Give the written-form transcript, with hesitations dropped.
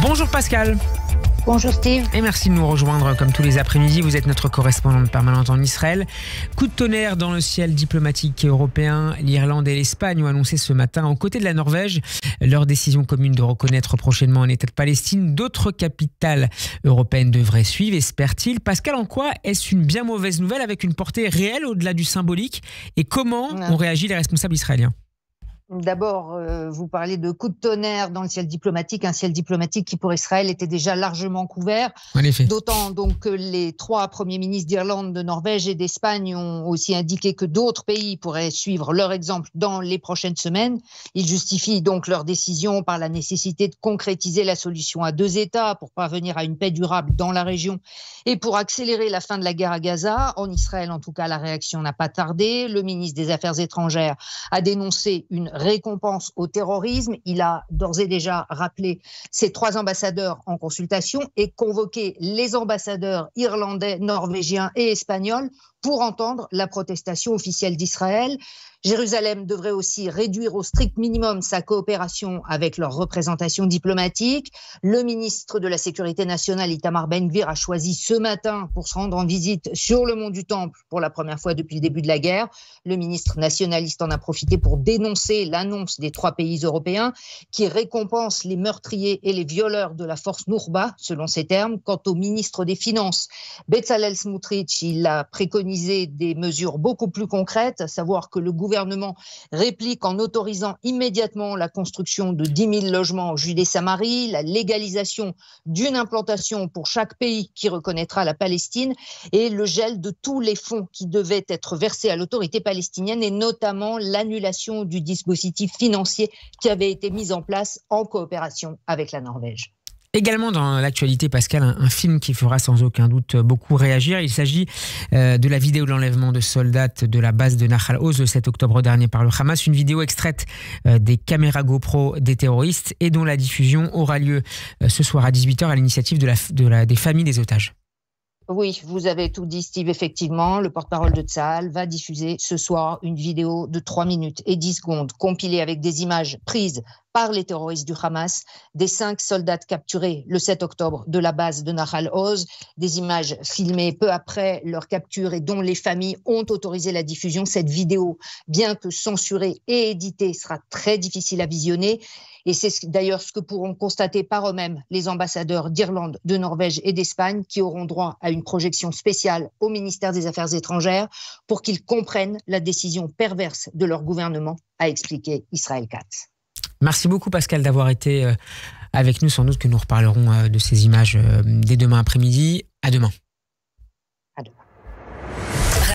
Bonjour Pascal. Bonjour Steve. Et merci de nous rejoindre comme tous les après-midi. Vous êtes notre correspondante permanente en Israël. Coup de tonnerre dans le ciel diplomatique européen. L'Irlande et l'Espagne ont annoncé ce matin, aux côtés de la Norvège, leur décision commune de reconnaître prochainement un État de Palestine. D'autres capitales européennes devraient suivre, espère-t-il. Pascal, en quoi est-ce une bien mauvaise nouvelle avec une portée réelle au-delà du symbolique? Et comment ont réagi les responsables israéliens? D'abord, vous parlez de coup de tonnerre dans le ciel diplomatique, un ciel diplomatique qui pour Israël était déjà largement couvert. En effet. D'autant donc que les trois premiers ministres d'Irlande, de Norvège et d'Espagne ont aussi indiqué que d'autres pays pourraient suivre leur exemple dans les prochaines semaines. Ils justifient donc leur décision par la nécessité de concrétiser la solution à deux États pour parvenir à une paix durable dans la région et pour accélérer la fin de la guerre à Gaza. En Israël, en tout cas, la réaction n'a pas tardé. Le ministre des Affaires étrangères a dénoncé une récompense au terrorisme. Il a d'ores et déjà rappelé ses trois ambassadeurs en consultation et convoqué les ambassadeurs irlandais, norvégiens et espagnols pour entendre la protestation officielle d'Israël. Jérusalem devrait aussi réduire au strict minimum sa coopération avec leurs représentations diplomatiques. Le ministre de la Sécurité nationale, Itamar Ben-Gvir, a choisi ce matin pour se rendre en visite sur le mont du Temple pour la première fois depuis le début de la guerre. Le ministre nationaliste en a profité pour dénoncer l'annonce des trois pays européens qui récompensent les meurtriers et les violeurs de la force Nourba, selon ses termes. Quant au ministre des Finances, Bezalel Smotrich, il a préconisé des mesures beaucoup plus concrètes, à savoir que le gouvernement réplique en autorisant immédiatement la construction de 10 000 logements en Judée-Samarie, la légalisation d'une implantation pour chaque pays qui reconnaîtra la Palestine et le gel de tous les fonds qui devaient être versés à l'autorité palestinienne et notamment l'annulation du dispositif financier qui avait été mis en place en coopération avec la Norvège. Également dans l'actualité, Pascal, un film qui fera sans aucun doute beaucoup réagir. Il s'agit de la vidéo de l'enlèvement de soldats de la base de Nahal Oz le 7 octobre dernier par le Hamas. Une vidéo extraite des caméras GoPro des terroristes et dont la diffusion aura lieu ce soir à 18h à l'initiative des familles des otages. Oui, vous avez tout dit, Steve. Effectivement, le porte-parole de Tsahal va diffuser ce soir une vidéo de 3 minutes et 10 secondes compilée avec des images prises par les terroristes du Hamas, des 5 soldats capturés le 7 octobre de la base de Nahal Oz, des images filmées peu après leur capture et dont les familles ont autorisé la diffusion. Cette vidéo, bien que censurée et éditée, sera très difficile à visionner. Et c'est d'ailleurs ce que pourront constater par eux-mêmes les ambassadeurs d'Irlande, de Norvège et d'Espagne qui auront droit à une projection spéciale au ministère des Affaires étrangères pour qu'ils comprennent la décision perverse de leur gouvernement, a expliqué Israël Katz. Merci beaucoup Pascal d'avoir été avec nous. Sans doute que nous reparlerons de ces images dès demain après-midi. À demain. À demain.